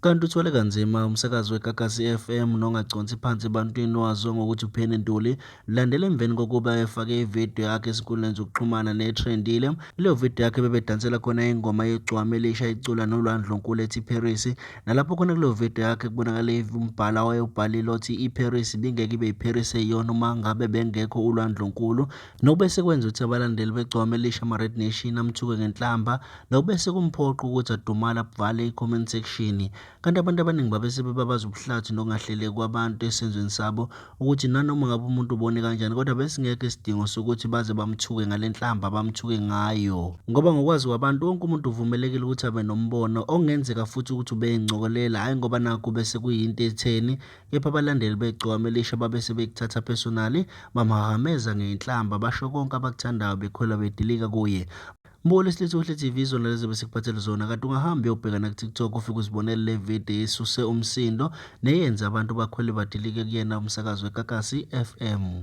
Kanti uthwale kanzima umsakazi weGagasi FM nongaconsi phansi ebantwini waziwa ngokuthi uPheni Ntuli landela emveni kokuba efake ividiyo yakhe esinkundleni zokuxhumana nethrendile. Leyo vidiyo yakhe bebedansela khona ingoma yegcwama elisha icula noLwandlunkulu ethi Paris, nalapho khona kuleyo vidiyo yakhe kubonakale umbhala wayewubhalile othi iParis ibingeke ibe yiParis eyiyona uma ngabe bengekho uLwandlunkulu, nokubese kwenza ukuthi abalandeli begcwama elisha ama-Red Nation amthuke ngenhlamba, nokubese kumphoqa ukuthi adumale avale i-comment section. Kanti abantu abaningi babese bebabaza ubuhlathi nokungahleleki kwabantu esenzweni sabo ukuthi nanoma ngabe umuntu ubone kanjani kodwa besingekho isidingo sokuthi baze bamthuke ngale nhlamba bamthuke ngayo, ngoba ngokwazi kwabantu wonke umuntu uvumelekile ukuthi abe nombono okungenzeka futhi ukuthi ubeyingcokolela, hhayi ngoba nakho bese kuyinto etheni. Kepha abalandeli begcokama elisha babese bekuthatha personally, bamhahameza ngenhlamba basho konke abakuthandayo bekhwela bedilika kuye. Mbukelo esilethe uhle TV izona lezi besikuphathele zona, kanti ungahamba uyobheka ku-TikTok ufike uzibonele le video esuse umsindo neyenza abantu bakhwele badilike kuyena umsakazi weGagasi FM.